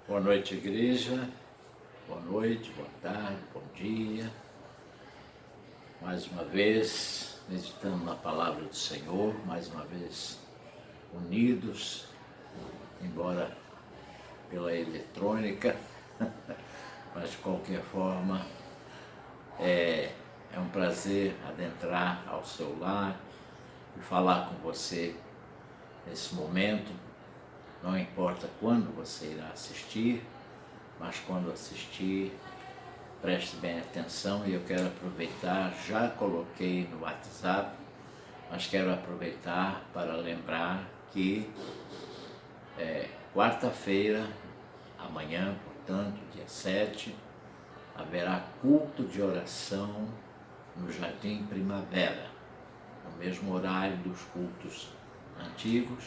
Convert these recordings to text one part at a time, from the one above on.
Boa noite, igreja. Boa noite, boa tarde, bom dia. Mais uma vez, meditando na palavra do Senhor, mais uma vez unidos, embora pela eletrônica, mas de qualquer forma é um prazer adentrar ao seu lar e falar com você nesse momento. Não importa quando você irá assistir, mas quando assistir, preste bem atenção. E eu quero aproveitar, já coloquei no WhatsApp, mas quero aproveitar para lembrar que quarta-feira, amanhã, portanto, dia 7, haverá culto de oração no Jardim Primavera, no mesmo horário dos cultos antigos,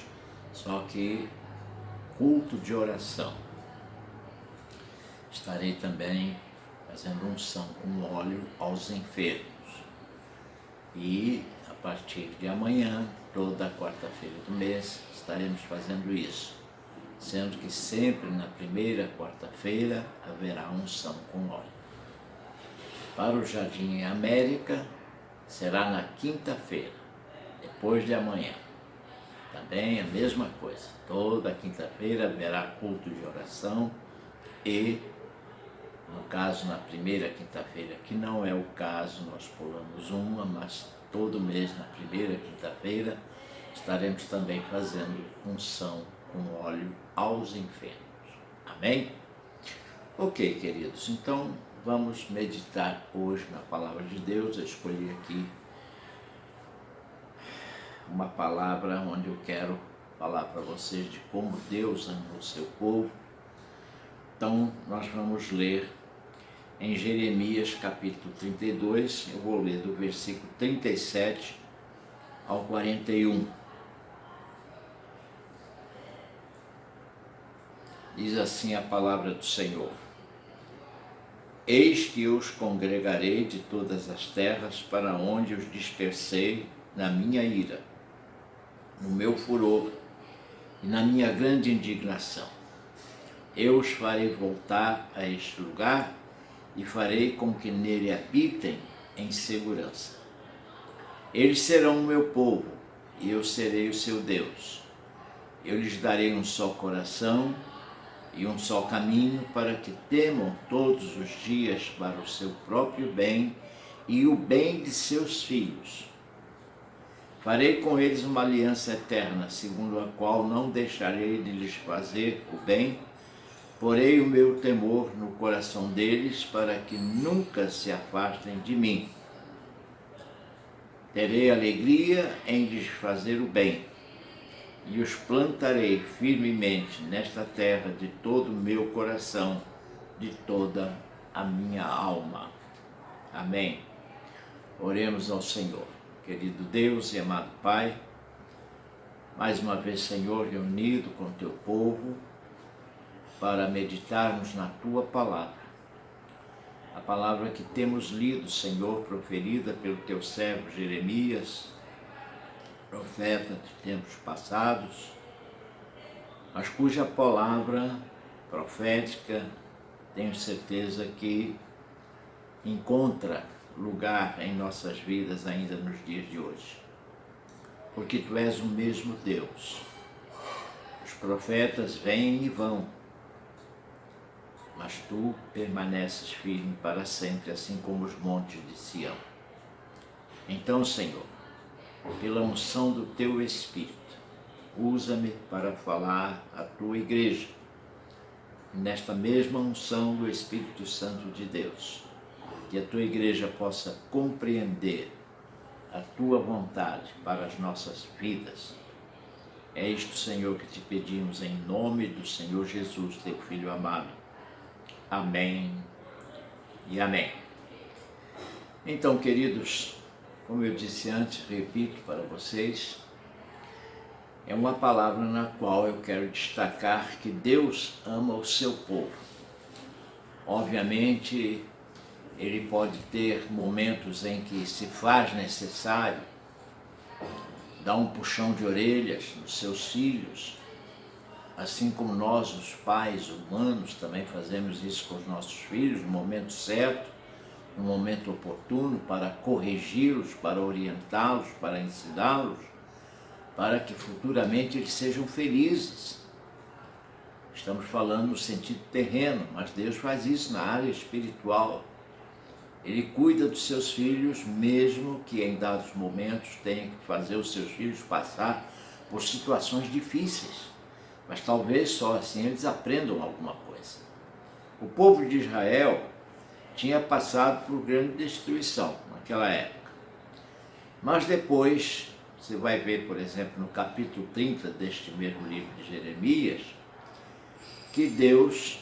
só que culto de oração. Estarei também fazendo unção com óleo aos enfermos. E a partir de amanhã, toda quarta-feira do mês, estaremos fazendo isso. Sendo que sempre na primeira quarta-feira haverá unção com óleo. Para o Jardim América, será na quinta-feira, depois de amanhã. Também a mesma coisa, toda quinta-feira haverá culto de oração e, no caso, na primeira quinta-feira, que não é o caso, nós pulamos uma, mas todo mês, na primeira quinta-feira, estaremos também fazendo unção com óleo aos enfermos. Amém? Ok, queridos, então vamos meditar hoje na palavra de Deus. Eu escolhi aqui uma palavra onde eu quero falar para vocês de como Deus ama o seu povo. Então, nós vamos ler em Jeremias capítulo 32, eu vou ler do versículo 37 ao 41. Diz assim a palavra do Senhor: Eis que eu os congregarei de todas as terras para onde os dispersei na minha ira, no meu furor e na minha grande indignação. Eu os farei voltar a este lugar e farei com que nele habitem em segurança. Eles serão o meu povo e eu serei o seu Deus. Eu lhes darei um só coração e um só caminho para que temam todos os dias para o seu próprio bem e o bem de seus filhos. Farei com eles uma aliança eterna, segundo a qual não deixarei de lhes fazer o bem. Porei o meu temor no coração deles para que nunca se afastem de mim. Terei alegria em lhes fazer o bem e os plantarei firmemente nesta terra de todo o meu coração, de toda a minha alma. Amém. Oremos ao Senhor. Querido Deus e amado Pai, mais uma vez, Senhor, reunido com o teu povo para meditarmos na tua palavra. A palavra que temos lido, Senhor, proferida pelo teu servo Jeremias, profeta de tempos passados, mas cuja palavra profética, tenho certeza que encontra lugar em nossas vidas ainda nos dias de hoje. Porque tu és o mesmo Deus. Os profetas vêm e vão, mas tu permaneces firme para sempre, assim como os montes de Sião. Então, Senhor, pela unção do teu Espírito, usa-me para falar à tua igreja, nesta mesma unção do Espírito Santo de Deus, que a tua igreja possa compreender a tua vontade para as nossas vidas. É isto, Senhor, que te pedimos em nome do Senhor Jesus, teu Filho amado. Amém e amém. Então, queridos, como eu disse antes, repito para vocês, é uma palavra na qual eu quero destacar que Deus ama o seu povo. Obviamente, ele pode ter momentos em que se faz necessário dar um puxão de orelhas nos seus filhos, assim como nós, os pais humanos, também fazemos isso com os nossos filhos, no momento certo, no momento oportuno, para corrigi-los, para orientá-los, para ensiná-los, para que futuramente eles sejam felizes. Estamos falando no sentido terreno, mas Deus faz isso na área espiritual. Ele cuida dos seus filhos, mesmo que em dados momentos tenha que fazer os seus filhos passar por situações difíceis. Mas talvez só assim eles aprendam alguma coisa. O povo de Israel tinha passado por grande destruição naquela época. Mas depois, você vai ver, por exemplo, no capítulo 30 deste mesmo livro de Jeremias, que Deus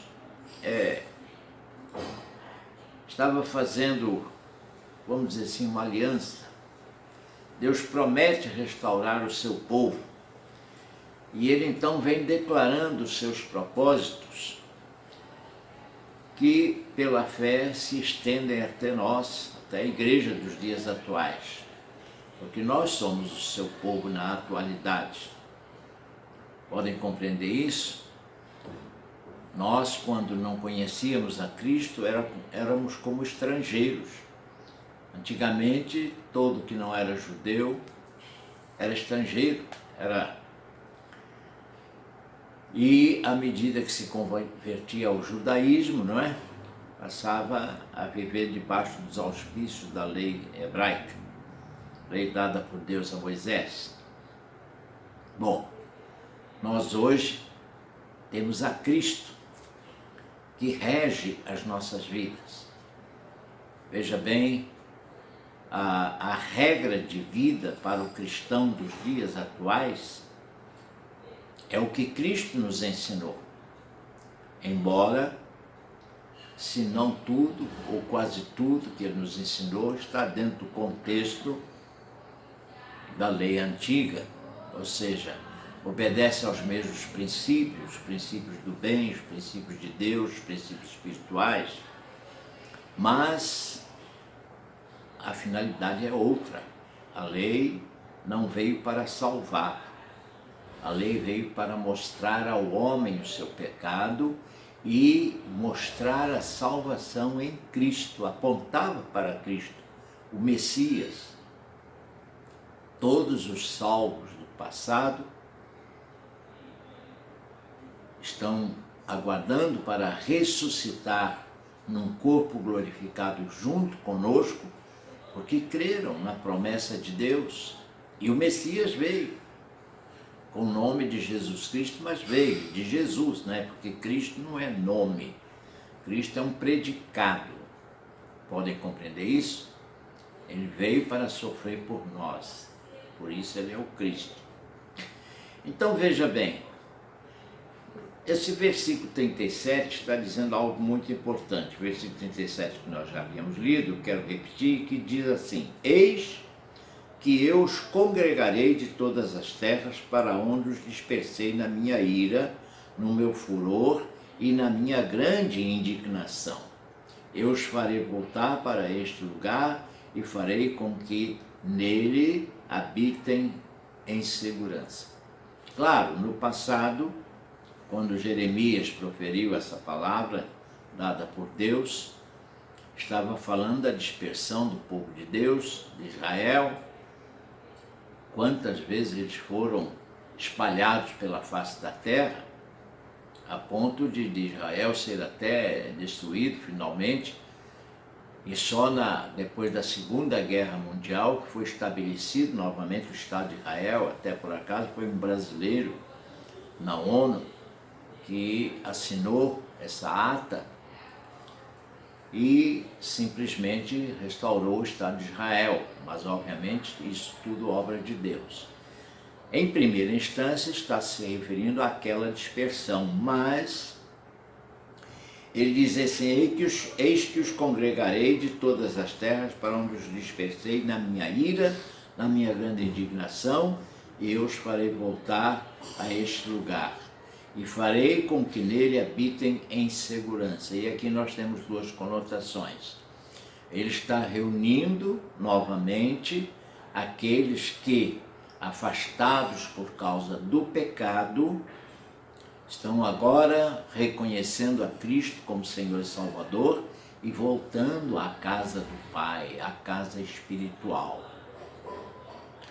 estava fazendo, vamos dizer assim, uma aliança. Deus promete restaurar o seu povo. E ele então vem declarando os seus propósitos, que pela fé se estendem até nós, até a igreja dos dias atuais. Porque nós somos o seu povo na atualidade. Podem compreender isso? Nós, quando não conhecíamos a Cristo, éramos como estrangeiros. Antigamente, todo que não era judeu era estrangeiro. E à medida que se convertia ao judaísmo, não é? Passava a viver debaixo dos auspícios da lei hebraica, lei dada por Deus a Moisés. Bom, nós hoje temos a Cristo, que rege as nossas vidas. Veja bem, a regra de vida para o cristão dos dias atuais é o que Cristo nos ensinou. Embora, se não tudo, ou quase tudo que ele nos ensinou, está dentro do contexto da lei antiga, ou seja, obedece aos mesmos princípios, os princípios do bem, os princípios de Deus, os princípios espirituais, mas a finalidade é outra. A lei não veio para salvar, a lei veio para mostrar ao homem o seu pecado e mostrar a salvação em Cristo, apontava para Cristo, o Messias. Todos os salvos do passado estão aguardando para ressuscitar num corpo glorificado junto conosco, porque creram na promessa de Deus. E o Messias veio com o nome de Jesus Cristo, mas veio de Jesus, né? Porque Cristo não é nome, Cristo é um predicado. Podem compreender isso? Ele veio para sofrer por nós, por isso ele é o Cristo. Então veja bem, esse versículo 37 está dizendo algo muito importante. O versículo 37 que nós já havíamos lido, quero repetir, que diz assim: Eis que eu os congregarei de todas as terras para onde os dispersei na minha ira, no meu furor e na minha grande indignação. Eu os farei voltar para este lugar e farei com que nele habitem em segurança. Claro, no passado, quando Jeremias proferiu essa palavra dada por Deus, estava falando da dispersão do povo de Deus, de Israel. Quantas vezes eles foram espalhados pela face da terra, a ponto de Israel ser até destruído finalmente, e só depois da Segunda Guerra Mundial que foi estabelecido novamente o Estado de Israel. Até por acaso foi um brasileiro na ONU que assinou essa ata e simplesmente restaurou o Estado de Israel, mas obviamente isso tudo obra de Deus. Em primeira instância está se referindo àquela dispersão, mas ele diz assim: eis que os congregarei de todas as terras para onde os dispersei na minha ira, na minha grande indignação, e eu os farei voltar a este lugar. E farei com que nele habitem em segurança. E aqui nós temos duas conotações. Ele está reunindo novamente aqueles que, afastados por causa do pecado, Estão agora reconhecendo a Cristo como Senhor e Salvador e voltando à casa do Pai, à casa espiritual.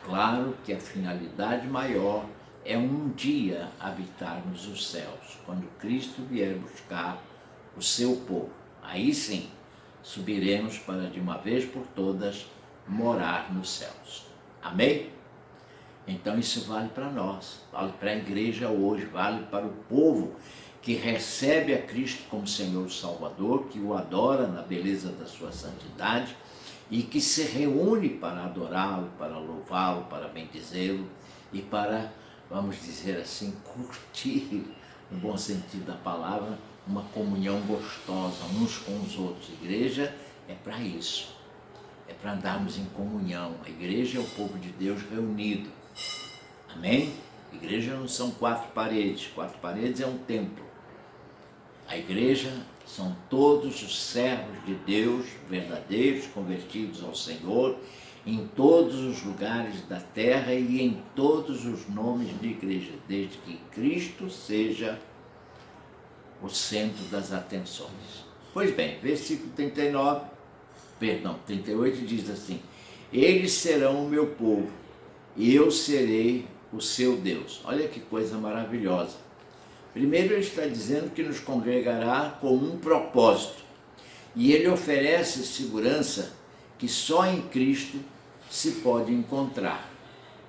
Claro que a finalidade maior é um dia habitarmos os céus, quando Cristo vier buscar o seu povo. Aí sim, subiremos para de uma vez por todas morar nos céus. Amém? Então isso vale para nós, vale para a igreja hoje, vale para o povo que recebe a Cristo como Senhor e Salvador, que o adora na beleza da sua santidade e que se reúne para adorá-lo, para louvá-lo, para bendizê-lo e para, vamos dizer assim, curtir, no bom sentido da palavra, uma comunhão gostosa uns com os outros. A igreja é para isso, é para andarmos em comunhão. A igreja é o povo de Deus reunido. Amém? A igreja não são quatro paredes é um templo. A igreja são todos os servos de Deus, verdadeiros, convertidos ao Senhor, em todos os lugares da terra e em todos os nomes de igreja, desde que Cristo seja o centro das atenções. Pois bem, versículo 38 diz assim: eles serão o meu povo e eu serei o seu Deus. Olha que coisa maravilhosa. Primeiro ele está dizendo que nos congregará com um propósito e ele oferece segurança que só em Cristo se pode encontrar.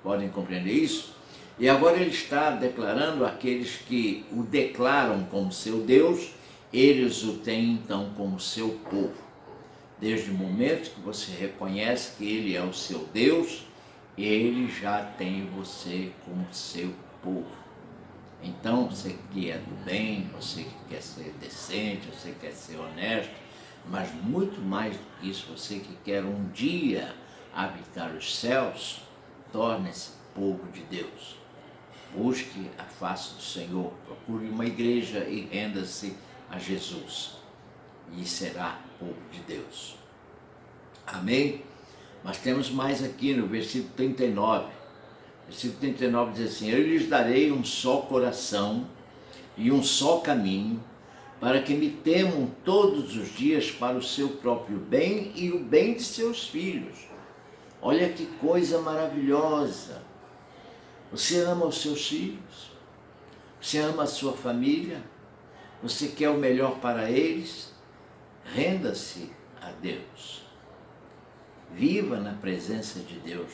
Podem compreender isso? E agora ele está declarando aqueles que o declaram como seu Deus, eles o têm então como seu povo. Desde o momento que você reconhece que ele é o seu Deus, ele já tem você como seu povo. Então, você que é do bem, você que quer ser decente, você quer ser honesto, mas muito mais do que isso, você que quer um dia habitar os céus, torne-se povo de Deus. Busque a face do Senhor, procure uma igreja e renda-se a Jesus, e será povo de Deus. Amém? Mas temos mais aqui no versículo 39. Versículo 39 diz assim: eu lhes darei um só coração e um só caminho, para que me temam todos os dias para o seu próprio bem e o bem de seus filhos. Olha que coisa maravilhosa! Você ama os seus filhos? Você ama a sua família? Você quer o melhor para eles? Renda-se a Deus. Viva na presença de Deus,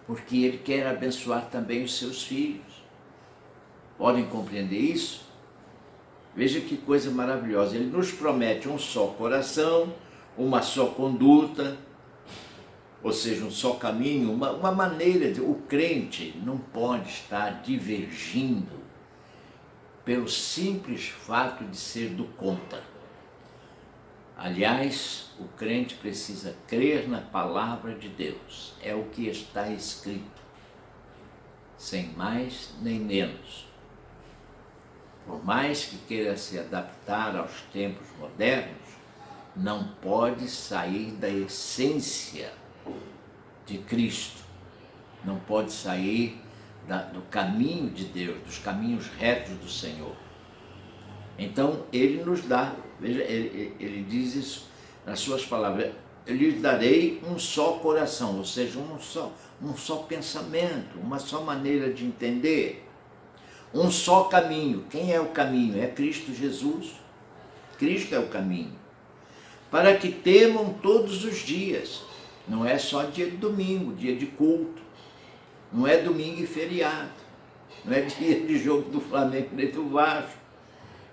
porque Ele quer abençoar também os seus filhos. Podem compreender isso? Veja que coisa maravilhosa. Ele nos promete um só coração, uma só conduta, ou seja, um só caminho, uma maneira de... O crente não pode estar divergindo pelo simples fato de ser do contra. Aliás, o crente precisa crer na palavra de Deus, é o que está escrito, sem mais nem menos. Por mais que queira se adaptar aos tempos modernos, não pode sair da essência de Cristo, não pode sair do caminho de Deus, dos caminhos retos do Senhor. Então, Ele nos dá, veja, ele diz isso nas suas palavras: eu lhes darei um só coração, ou seja, um só pensamento, uma só maneira de entender, um só caminho. Quem é o caminho? É Cristo Jesus. Cristo é o caminho. Para que temam todos os dias, não é só dia de domingo, dia de culto, não é domingo e feriado, não é dia de jogo do Flamengo nem do Vasco.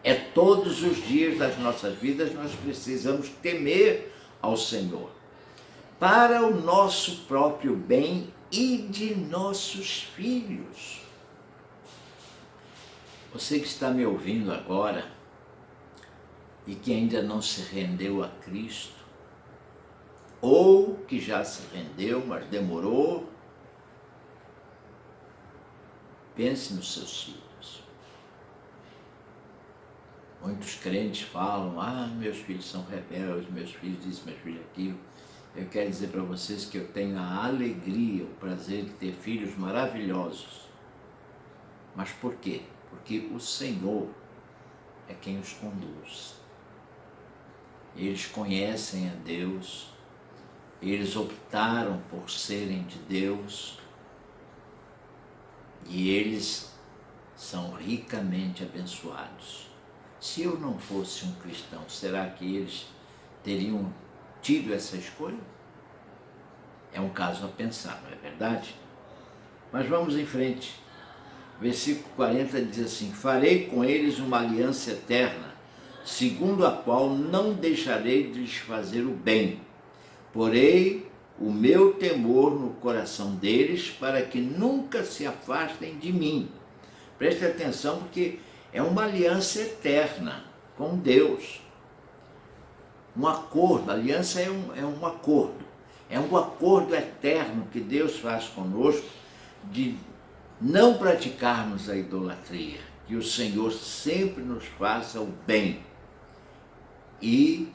É todos os dias das nossas vidas nós precisamos temer ao Senhor, para o nosso próprio bem e de nossos filhos. Você que está me ouvindo agora e que ainda não se rendeu a Cristo, ou que já se rendeu, mas demorou, pense nos seus filhos. Muitos crentes falam: meus filhos são rebeldes, meus filhos isso, meus filhos aquilo. Eu quero dizer para vocês que eu tenho a alegria, o prazer de ter filhos maravilhosos. Mas por quê? Porque o Senhor quem os conduz. Eles conhecem a Deus, eles optaram por serem de Deus e eles são ricamente abençoados. Se eu não fosse um cristão, será que eles teriam tido essa escolha? É um caso a pensar, não é verdade? Mas vamos em frente. Versículo 40 diz assim: farei com eles uma aliança eterna, segundo a qual não deixarei de lhes fazer o bem. Porei o meu temor no coração deles, para que nunca se afastem de mim. Preste atenção, porque é uma aliança eterna com Deus. Um acordo, a aliança é um acordo. É um acordo eterno que Deus faz conosco de não praticarmos a idolatria, que o Senhor sempre nos faça o bem e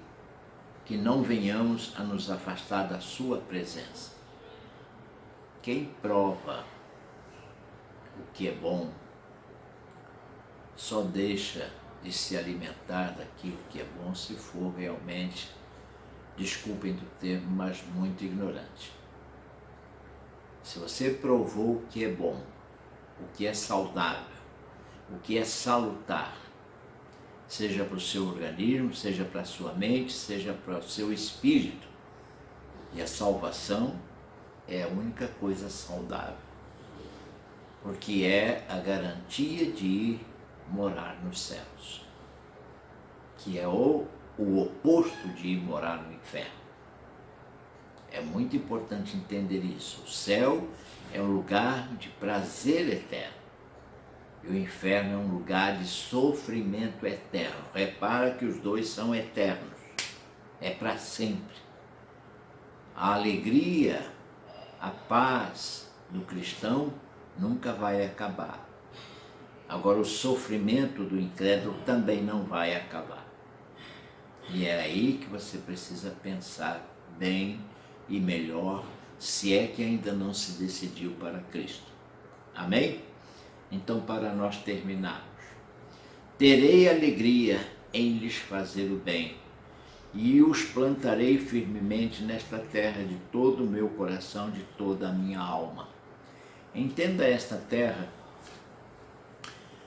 que não venhamos a nos afastar da sua presença. Quem prova o que é bom só deixa de se alimentar daquilo que é bom se for realmente, desculpem do termo, mas muito ignorante. Se você provou o que é bom, o que é saudável, o que é salutar, seja para o seu organismo, seja para a sua mente, seja para o seu espírito, e a salvação é a única coisa saudável, porque é a garantia de ir morar nos céus, que é o oposto de ir morar no inferno. É muito importante entender isso. O céu é um lugar de prazer eterno e o inferno é um lugar de sofrimento eterno. Repara que os dois são eternos, é para sempre. A alegria, a paz do cristão nunca vai acabar. Agora, o sofrimento do incrédulo também não vai acabar. E é aí que você precisa pensar bem e melhor, se é que ainda não se decidiu para Cristo. Amém? Então, para nós terminarmos, terei alegria em lhes fazer o bem, e os plantarei firmemente nesta terra de todo o meu coração, de toda a minha alma. Entenda esta terra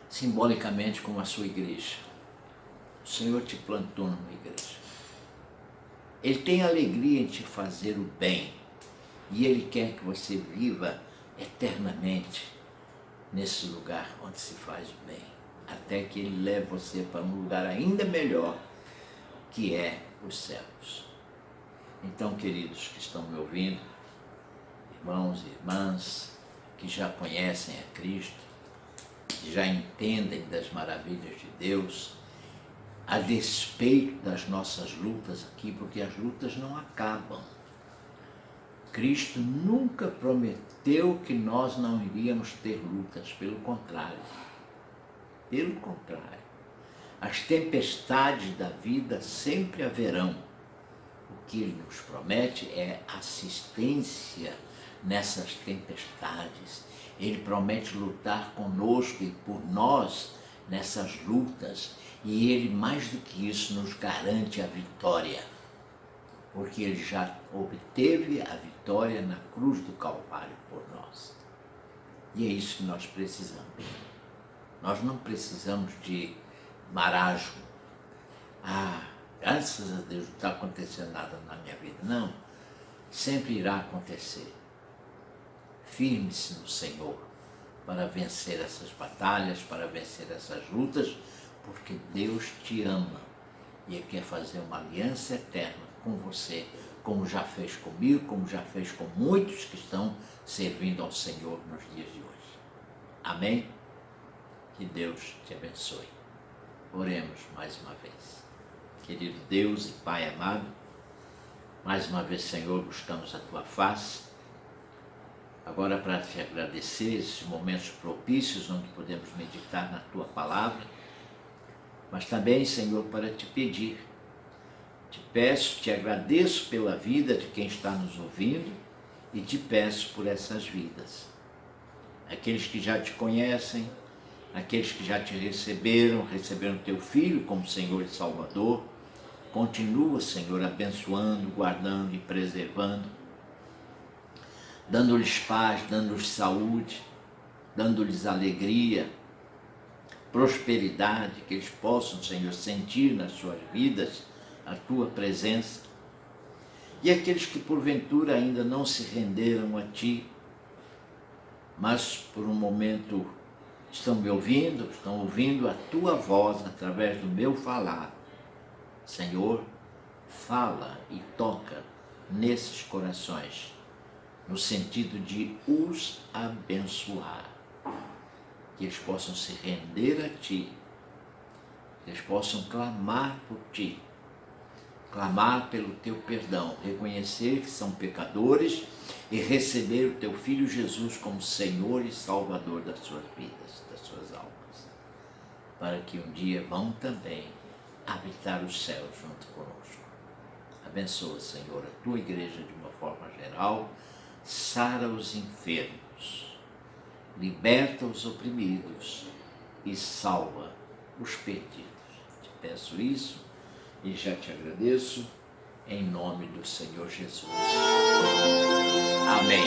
simbolicamente como a sua igreja. O Senhor te plantou numa igreja. Ele tem alegria em te fazer o bem e Ele quer que você viva eternamente nesse lugar onde se faz o bem, até que Ele leve você para um lugar ainda melhor, que é os céus. Então, queridos que estão me ouvindo, irmãos e irmãs que já conhecem a Cristo, que já entendem das maravilhas de Deus, a despeito das nossas lutas aqui, porque as lutas não acabam. Cristo nunca prometeu que nós não iríamos ter lutas, pelo contrário. Pelo contrário. As tempestades da vida sempre haverão. O que Ele nos promete é assistência nessas tempestades. Ele promete lutar conosco e por nós nessas lutas. E Ele, mais do que isso, nos garante a vitória, porque Ele já obteve a vitória na cruz do Calvário por nós. E é isso que nós precisamos. Nós não precisamos de marasmo. Graças a Deus não está acontecendo nada na minha vida. Não, sempre irá acontecer. Firme-se no Senhor para vencer essas batalhas, para vencer essas lutas, porque Deus te ama e Ele quer fazer uma aliança eterna com você, como já fez comigo, como já fez com muitos que estão servindo ao Senhor nos dias de hoje. Amém? Que Deus te abençoe. Oremos mais uma vez. Querido Deus e Pai amado, mais uma vez, Senhor, buscamos a Tua face, agora para te agradecer esses momentos propícios onde podemos meditar na Tua palavra, mas também, Senhor, para te pedir. Te peço, te agradeço pela vida de quem está nos ouvindo e te peço por essas vidas. Aqueles que já te conhecem Aqueles que já te receberam teu Filho como Senhor e Salvador. Continua, Senhor, abençoando, guardando e preservando, dando-lhes paz, dando-lhes saúde, dando-lhes alegria, prosperidade, que eles possam, Senhor, sentir nas suas vidas a Tua presença. E aqueles que porventura ainda não se renderam a Ti, mas por um momento estão me ouvindo, estão ouvindo a Tua voz através do meu falar. Senhor, fala e toca nesses corações, no sentido de os abençoar, que eles possam se render a Ti, que eles possam clamar por Ti, clamar pelo Teu perdão, reconhecer que são pecadores e receber o Teu Filho Jesus como Senhor e Salvador das suas vidas, das suas almas, para que um dia vão também habitar o céu junto conosco. Abençoa, Senhor, a Tua igreja de uma forma geral, sara os enfermos, liberta os oprimidos e salva os perdidos. Te peço isso e já te agradeço, em nome do Senhor Jesus. Amém.